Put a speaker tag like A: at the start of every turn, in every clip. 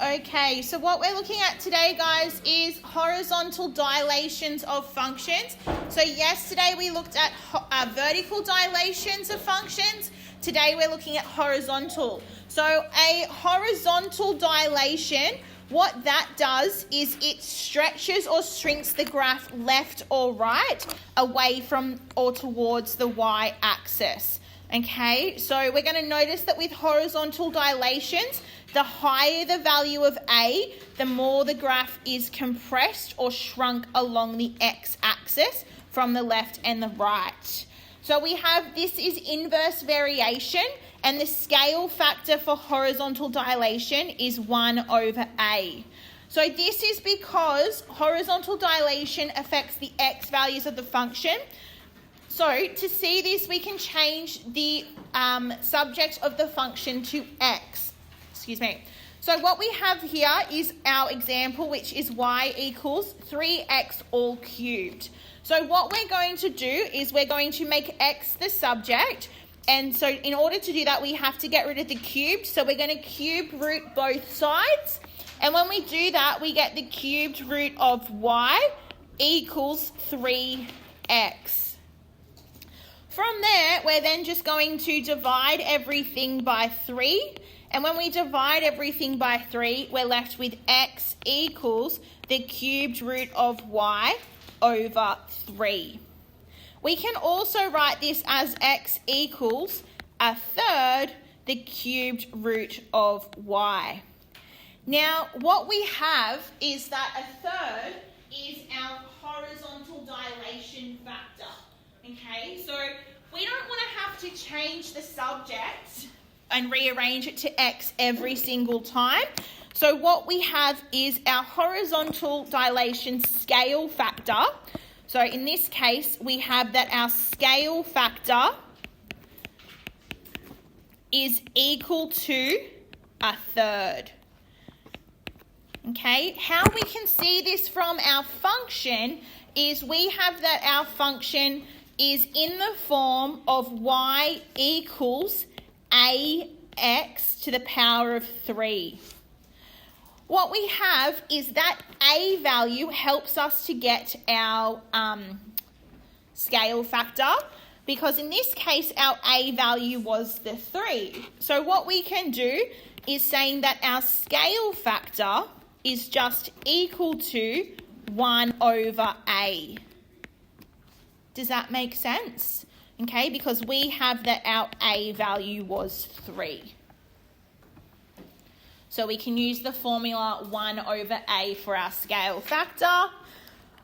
A: Okay, so what we're looking at today, guys, is horizontal dilations of functions. So yesterday we looked at vertical dilations of functions. Today we're looking at horizontal. So a horizontal dilation, what that does is it stretches or shrinks the graph left or right away from or towards the y-axis. Okay, so we're going to notice that with horizontal dilations, the higher the value of A, the more the graph is compressed or shrunk along the x-axis from the left and the right. So we have, this is inverse variation, and the scale factor for horizontal dilation is 1 over A. So this is because horizontal dilation affects the x values of the function. So to see this, we can change the subject of the function to x. So what we have here is our example, which is y equals 3x all cubed. So what we're going to do is we're going to make x the subject. And so in order to do that, we have to get rid of the cubed. So we're going to cube root both sides. And when we do that, we get the cubed root of y equals 3x. From there, we're then just going to divide everything by 3. And when we divide everything by 3, we're left with x equals the cubed root of y over 3. We can also write this as x equals a third the cubed root of y. Now, what we have is that a third is our horizontal dilation factor. Okay, so we don't want to have to change the subject and rearrange it to x every single time. So what we have is our horizontal dilation scale factor. So in this case, we have that our scale factor is equal to a third. Okay, how we can see this from our function is we have that our function is in the form of y equals ax to the power of 3. What we have is that a value helps us to get our scale factor, because in this case our a value was the 3. So what we can do is saying that our scale factor is just equal to 1 over a. Does that make sense? Okay, because we have that our a value was 3. So we can use the formula 1 over a for our scale factor.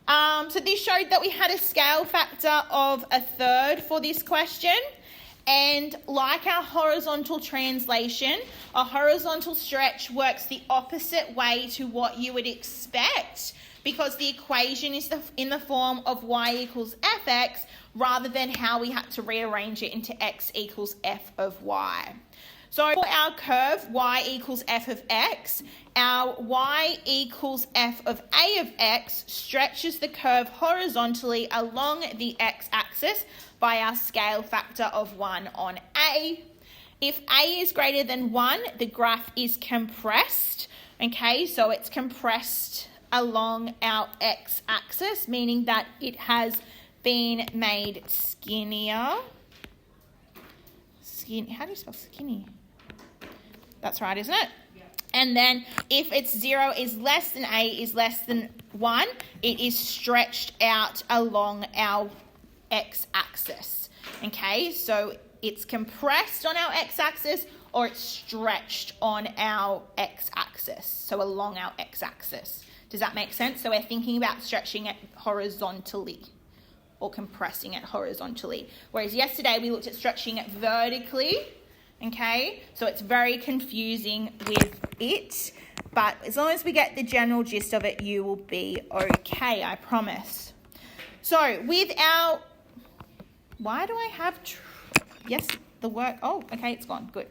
A: So this showed that we had a scale factor of a third for this question. And like our horizontal translation, a horizontal stretch works the opposite way to what you would expect, because the equation is in the form of y equals fx, rather than how we had to rearrange it into x equals f of y. So for our curve y equals f of x, our y equals f of a of x stretches the curve horizontally along the x-axis by our scale factor of 1 on a. If a is greater than 1, the graph is compressed. Okay, so it's compressed along our x-axis, meaning that it has been made skinnier. How do you spell skinny? That's right, isn't it? Yeah. And then if it's 0 is less than a is less than 1, it is stretched out along our x-axis. Okay, so it's compressed on our x-axis, or it's stretched on our x-axis, so along our x-axis. Does that make sense? So we're thinking about stretching it horizontally or compressing it horizontally. Whereas yesterday we looked at stretching it vertically. Okay, so it's very confusing with it. But as long as we get the general gist of it, you will be okay, I promise. So with our... Why do I have... Yes, the work... Oh, okay, it's gone. Good.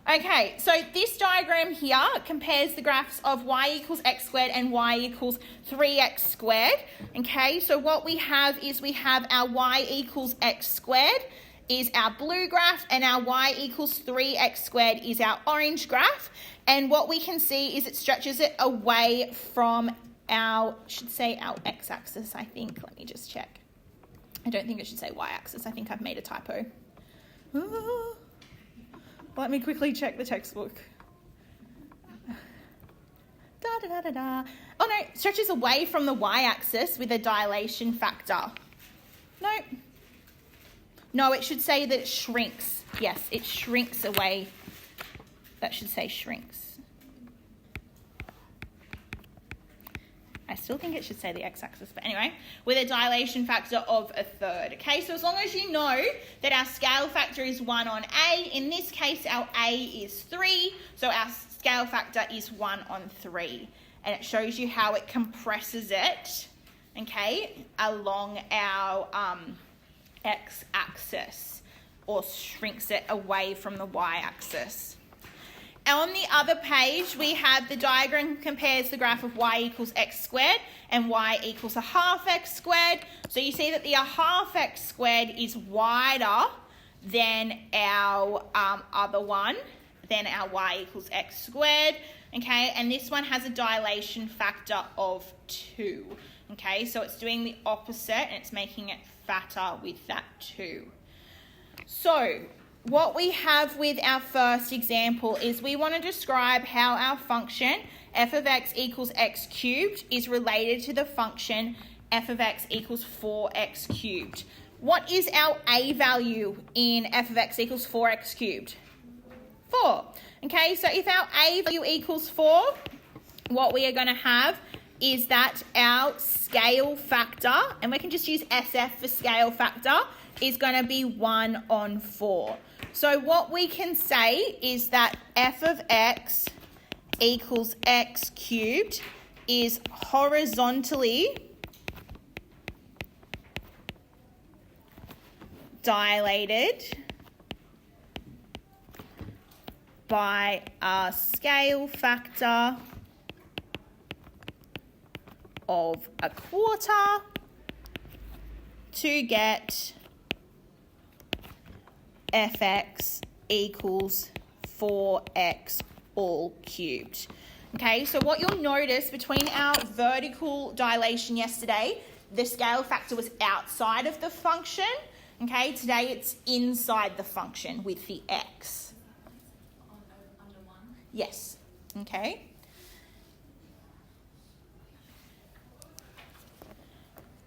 A: Okay, so this diagram here compares the graphs of y equals x squared and y equals 3x squared. Okay, so what we have is we have our y equals x squared, is our blue graph, and our y equals 3x squared is our orange graph. And what we can see is it stretches it away from our x-axis, I think. Let me just check. I don't think it should say y-axis. I think I've made a typo. Let me quickly check the textbook. Oh no, stretches away from the y-axis with a dilation factor. No, it should say that it shrinks. Yes, it shrinks away. That should say shrinks. I still think it should say the x-axis, but anyway, with a dilation factor of 1/3. Okay, so as long as you know that our scale factor is 1 on A, in this case our A is 3, so our scale factor is 1 on 3. And it shows you how it compresses it, okay, along our x-axis, or shrinks it away from the y-axis. On the other page, we have the diagram compares the graph of y equals x squared and y equals a half x squared. So you see that the half x squared is wider than our other one, than our y equals x squared, okay? And this one has a dilation factor of 2, okay? So it's doing the opposite and it's making it fatter with that 2. So what we have with our first example is we want to describe how our function f of x equals x cubed is related to the function f of x equals 4x cubed. What is our a value in f of x equals 4x cubed? 4. Okay, so if our a value equals 4, what we are going to have is that our scale factor, and we can just use SF for scale factor, is going to be 1 on 4. So what we can say is that f of x equals x cubed is horizontally dilated by a scale factor of 1/4 to get fx equals 4x all cubed. Okay, so what you'll notice between our vertical dilation yesterday, the scale factor was outside of the function. Okay, today it's inside the function with the x.
B: Under 1?
A: Yes. Okay.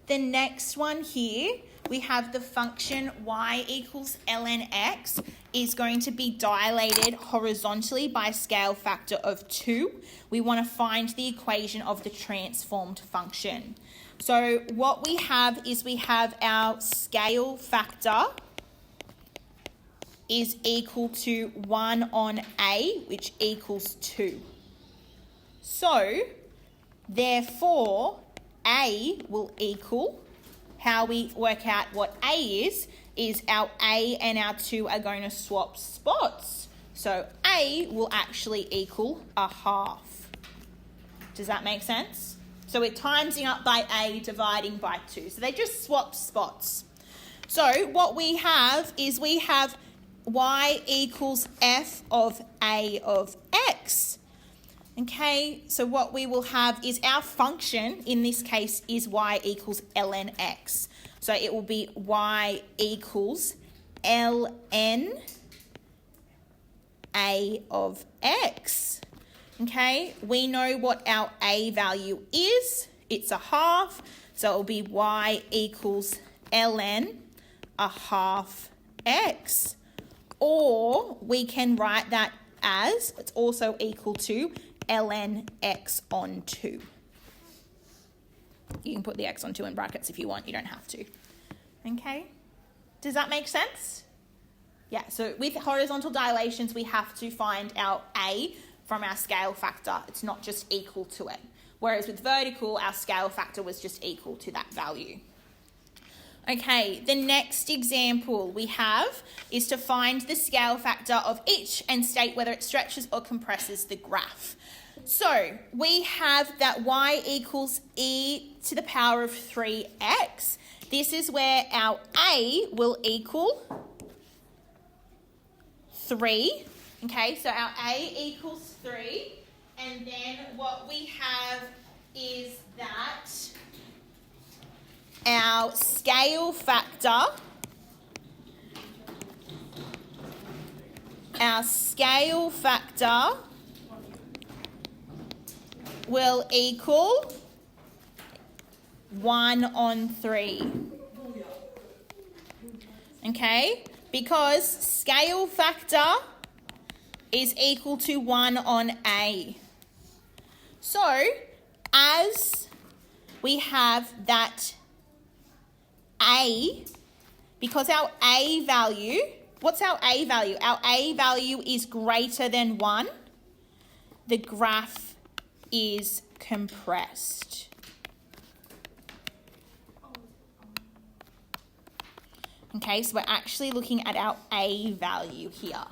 A: The next one here, we have the function y equals ln x is going to be dilated horizontally by a scale factor of 2. We want to find the equation of the transformed function. So what we have is we have our scale factor is equal to 1 on a, which equals 2. So therefore a will equal, how we work out what a is our a and our 2 are going to swap spots. So a will actually equal 1/2. Does that make sense? So we're timesing up by a, dividing by 2. So they just swap spots. So what we have is we have y equals f of a of x. Okay, so what we will have is our function, in this case, is y equals ln x. So it will be y equals ln a of x. Okay, we know what our a value is. It's 1/2. So it will be y equals ln 1/2 x. Or we can write that as it's also equal to ln x on 2. You can put the x on 2 in brackets if you want. You don't have to. Okay? Does that make sense? Yeah, so with horizontal dilations, we have to find our a from our scale factor. It's not just equal to it. Whereas with vertical, our scale factor was just equal to that value. Okay, the next example we have is to find the scale factor of each and state whether it stretches or compresses the graph. So we have that y equals e to the power of 3x. This is where our a will equal 3. Okay, so our A equals 3. And then what we have is that our scale factor will equal 1 on 3. Okay, because scale factor is equal to 1 on A. So, as we have that A, because our A value, what's our A value? Our A value is greater than 1. The graph is compressed. Okay, so we're actually looking at our A value here,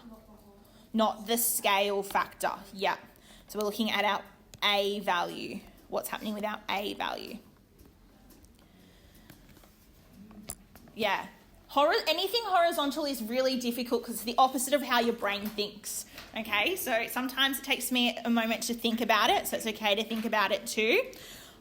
A: not the scale factor. Yeah, so we're looking at our A value. What's happening with our A value? Yeah, anything horizontal is really difficult because it's the opposite of how your brain thinks. Okay, so sometimes it takes me a moment to think about it, so it's okay to think about it too.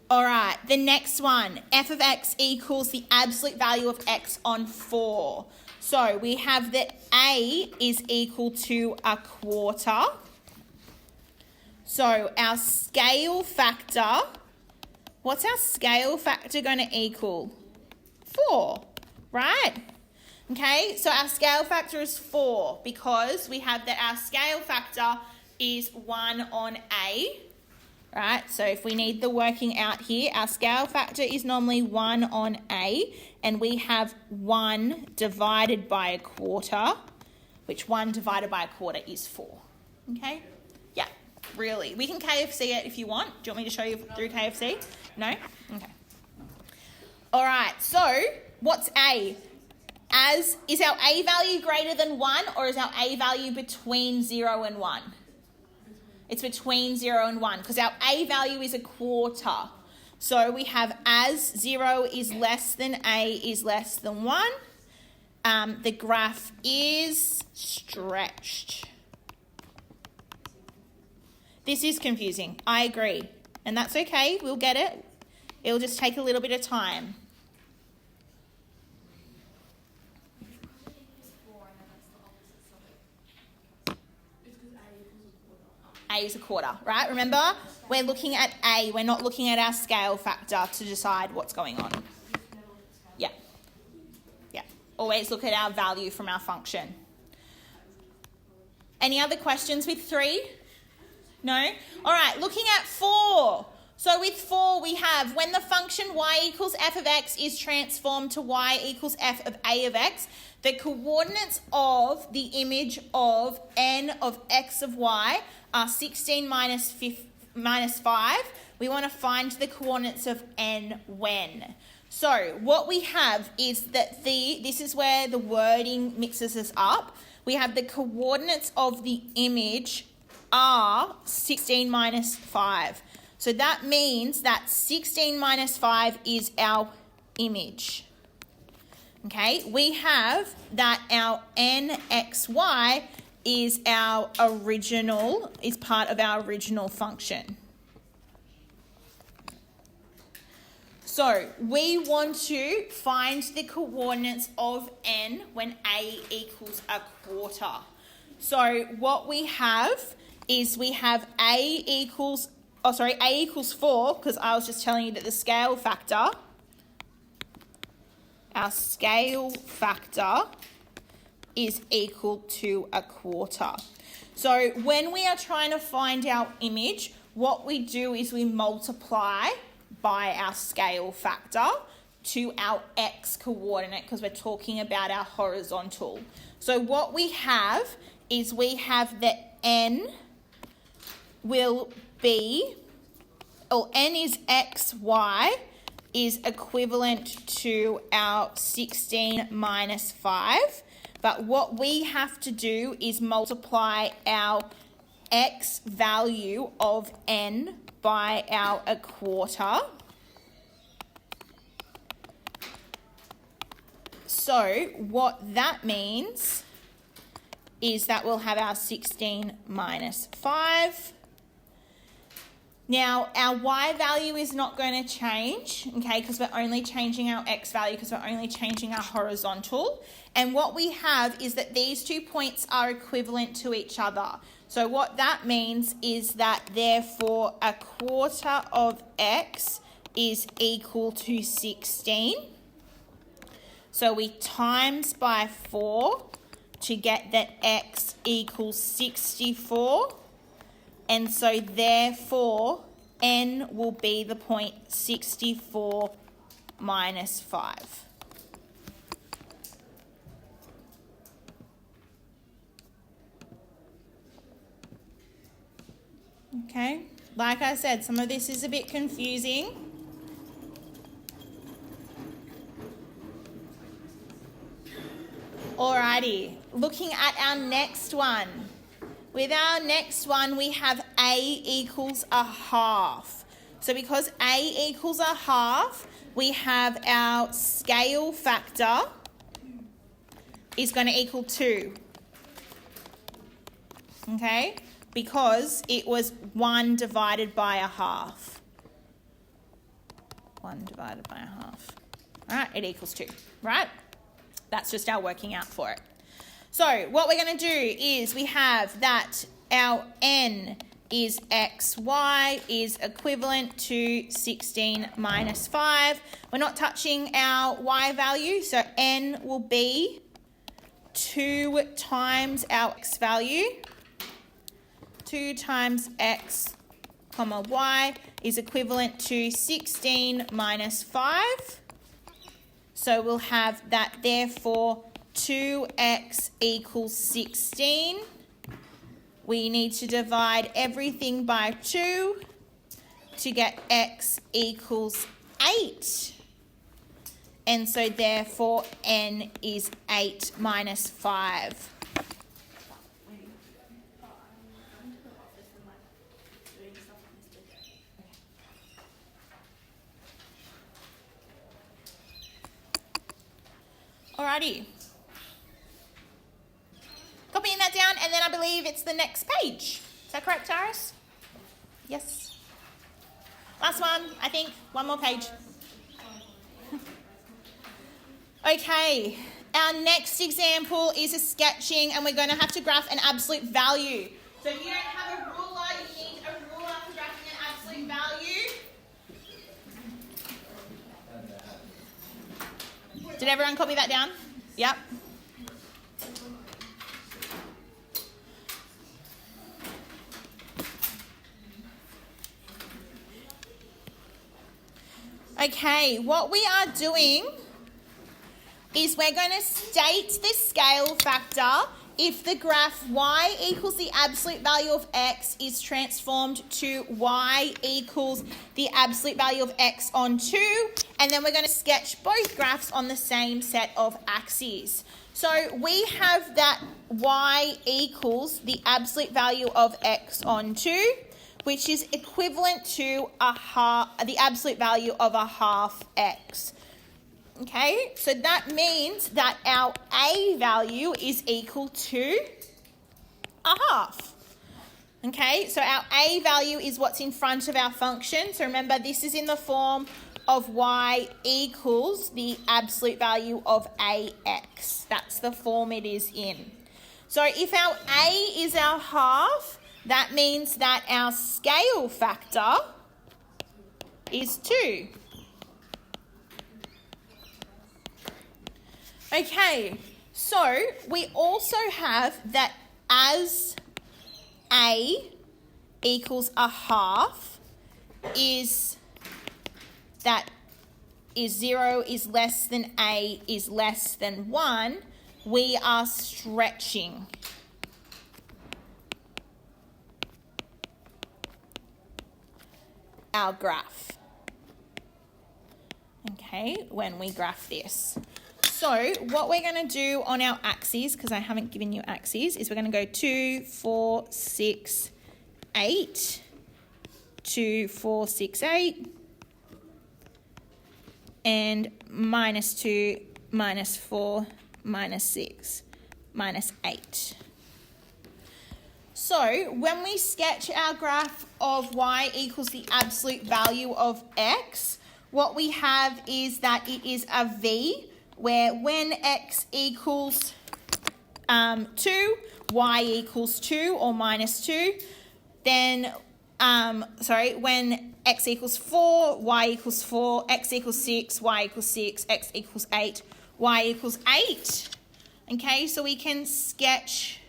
A: All right, the next one, f of x equals the absolute value of x on 4. So we have that A is equal to 1/4. So our scale factor, what's our scale factor going to equal? 4, right? Okay, so our scale factor is 4 because we have that our scale factor is 1 on A. Right, so if we need the working out here, our scale factor is normally 1 on A, and we have 1 divided by 1/4, which 1 divided by 1/4 is 4. Okay? Yeah, really. We can KFC it if you want. Do you want me to show you through KFC? No? Okay. All right, so what's A? Is our A value greater than 1, or is our A value between 0 and 1? It's between 0 and 1 because our A value is 1/4. So we have as 0 is less than A is less than 1. The graph is stretched. This is confusing. I agree. And that's okay. We'll get it. It'll just take a little bit of time. A is 1/4, right? Remember, we're looking at A. We're not looking at our scale factor to decide what's going on. Yeah. Yeah. Always look at our value from our function. Any other questions with 3? No? All right, looking at 4. So with 4, we have when the function y equals f of x is transformed to y equals f of a of x, the coordinates of the image of n of x of y are 16 minus 5. We want to find the coordinates of n when. So what we have is that this is where the wording mixes us up. We have the coordinates of the image are 16 minus 5. So that means that 16 minus 5 is our image. Okay, we have that our nxy is part of our original function. So we want to find the coordinates of n when a equals 1/4. So what we have is we have a equals 4, because I was just telling you that the scale factor, our scale factor is equal to 1/4. So when we are trying to find our image, what we do is we multiply by our scale factor to our x coordinate, because we're talking about our horizontal. So what we have is we have that n will be, n is xy is equivalent to our 16 minus 5. But what we have to do is multiply our x value of n by our 1/4. So what that means is that we'll have our 16 minus 5. Now, our y value is not going to change, okay, because we're only changing our x value because we're only changing our horizontal. And what we have is that these 2 points are equivalent to each other. So what that means is that therefore a quarter of x is equal to 16. So we times by 4 to get that x equals 64. And so therefore, n will be the point 64 minus 5. Okay, like I said, some of this is a bit confusing. Alrighty, looking at our next one. With our next one, we have a equals a half. So because a equals a half, we have our scale factor is going to equal 2. Okay? Because it was 1 divided by a half. 1 divided by a half. All right, it equals 2, right? That's just our working out for it. So what we're going to do is we have that our n is xy is equivalent to 16 minus 5. We're not touching our y value, so n will be 2 times our x value. 2 times x comma y is equivalent to 16 minus 5. So we'll have that therefore 2x equals 16. We need to divide everything by 2 to get x equals 8. And so therefore n is 8 minus 5. Alrighty. Copying that down, and then I believe it's the next page. Is that correct, Taris? Yes. Last one, I think. One more page. Okay. Our next example is a sketching, and we're going to have to graph an absolute value. So if you don't have a ruler, you need a ruler for graphing an absolute value. Did everyone copy that down? Yep. Okay, what we are doing is we're going to state the scale factor if the graph y equals the absolute value of x is transformed to y equals the absolute value of x on 2, and then we're going to sketch both graphs on the same set of axes. So we have that y equals the absolute value of x on 2, which is equivalent to the absolute value of a half x. Okay, so that means that our a value is equal to a half. Okay, so our a value is what's in front of our function. So remember, this is in the form of y equals the absolute value of ax. That's the form it is in. So if our a is our half, that means that our scale factor is 2. Okay, so we also have that as a equals a half is 0 is less than a is less than 1, we are stretching. Our graph. Okay, when we graph this. So what we're going to do on our axes, because I haven't given you axes, is we're going to go 2, 4, 6, 8, 2, 4, 6, 8, and minus 2, minus 4, minus 6, minus 8. So when we sketch our graph of y equals the absolute value of x, what we have is that it is a V, where when x equals 2, y equals 2 or minus 2, then, when x equals 4, y equals 4, x equals 6, y equals 6, x equals 8, y equals 8. Okay, so we can sketch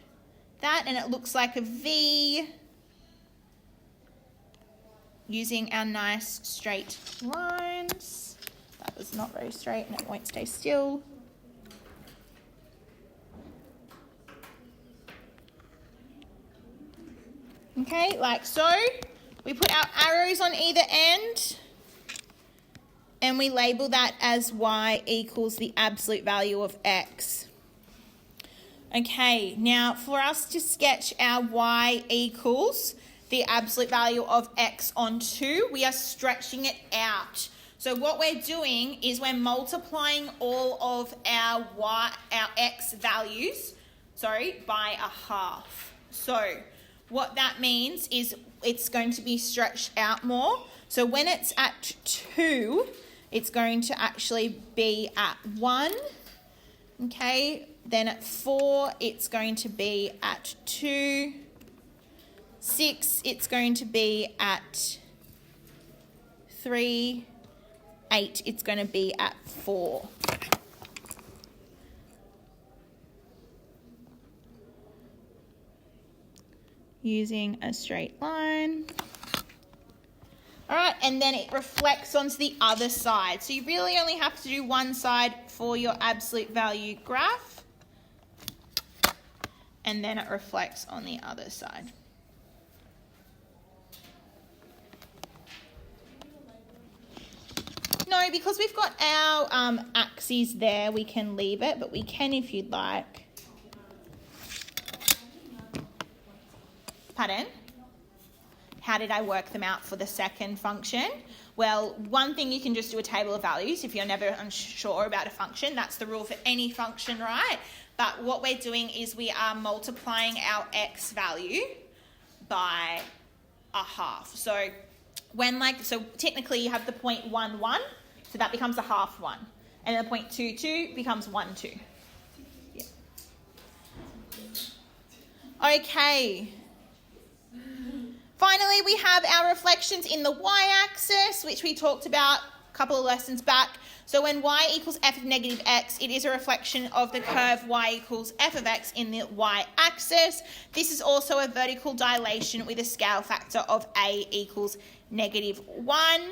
A: that and it looks like a V using our nice straight lines. That was not very straight and it won't stay still. Okay, like so. We put our arrows on either end and we label that as y equals the absolute value of x. Okay, now for us to sketch our y equals the absolute value of x on 2, we are stretching it out. So what we're doing is we're multiplying all of our x values, by a half. So what that means is it's going to be stretched out more. So when it's at 2, it's going to actually be at 1. Okay, then at 4, it's going to be at 2. 6, it's going to be at 3. 8, it's going to be at 4. Using a straight line. All right, and then it reflects onto the other side. So you really only have to do one side for your absolute value graph. And then it reflects on the other side. No, because we've got our axes there, we can leave it, but we can if you'd like. Pardon? How did I work them out for the second function? Well, one thing, you can just do a table of values if you're never unsure about a function. That's the rule for any function, right? But what we're doing is we are multiplying our x value by a half. So technically you have the 0.11, so that becomes a half 1. And then the 0.22 becomes 1, 2. Yeah. Okay. Finally, we have our reflections in the y-axis, which we talked about a couple of lessons back. So when y equals f of negative x, it is a reflection of the curve y equals f of x in the y-axis. This is also a vertical dilation with a scale factor of a equals negative 1.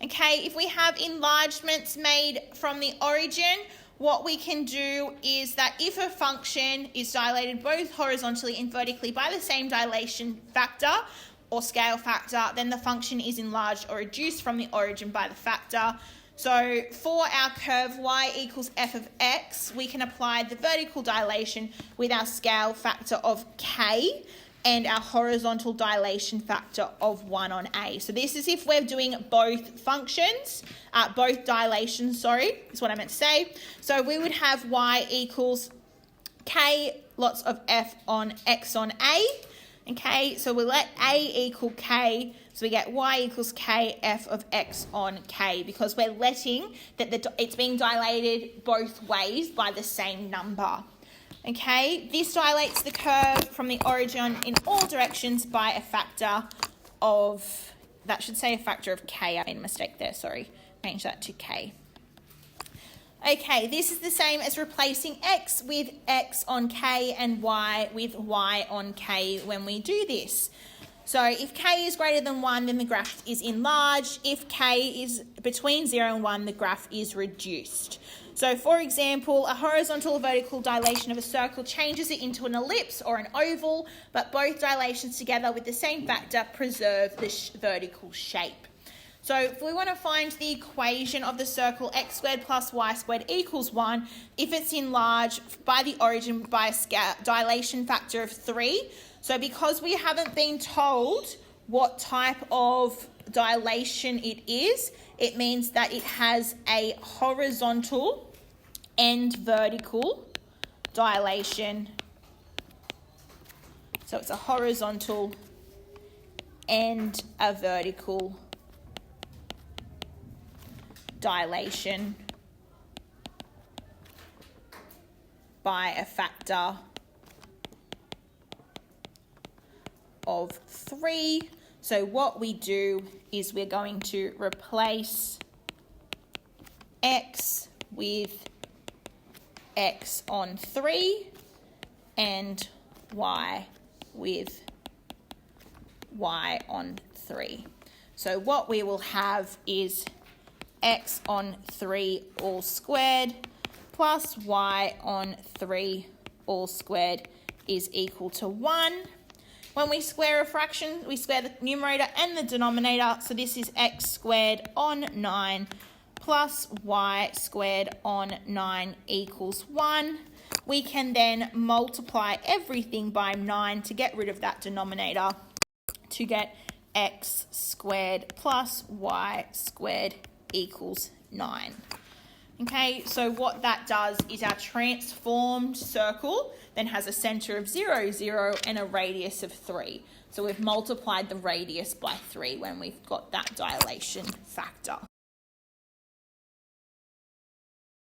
A: Okay, if we have enlargements made from the origin, what we can do is that if a function is dilated both horizontally and vertically by the same dilation factor or scale factor, then the function is enlarged or reduced from the origin by the factor. So for our curve y equals f of x, we can apply the vertical dilation with our scale factor of k and our horizontal dilation factor of 1 on a. So this is if we're doing both functions, both dilations, is what I meant to say. So we would have y equals k lots of f on x on a. Okay, so we'll let a equal k, so we get y equals k f of x on k, because we're letting that it's being dilated both ways by the same number. Okay, this dilates the curve from the origin in all directions by a factor of, that should say a factor of k, I made a mistake there, change that to k. Okay, this is the same as replacing x with x on k and y with y on k when we do this. So if k is greater than 1, then the graph is enlarged. If k is between 0 and 1, the graph is reduced. So for example, a horizontal or vertical dilation of a circle changes it into an ellipse or an oval, but both dilations together with the same factor preserve the vertical shape. So if we want to find the equation of the circle x squared plus y squared equals 1, if it's enlarged by the origin by a dilation factor of 3, so because we haven't been told what type of dilation it is, it means that it has a horizontal and vertical dilation. So So it's a horizontal and a vertical dilation by a factor of 3. So what we do is we're going to replace x with x on 3 and y with y on 3. So what we will have is x on 3 all squared plus y on 3 all squared is equal to 1. When we square a fraction, we square the numerator and the denominator. So this is x squared on 9 plus y squared on 9 equals 1. We can then multiply everything by 9 to get rid of that denominator to get x squared plus y squared equals 9. Okay, so what that does is our transformed circle then has a centre of 0, 0 and a radius of 3. So we've multiplied the radius by 3 when we've got that dilation factor.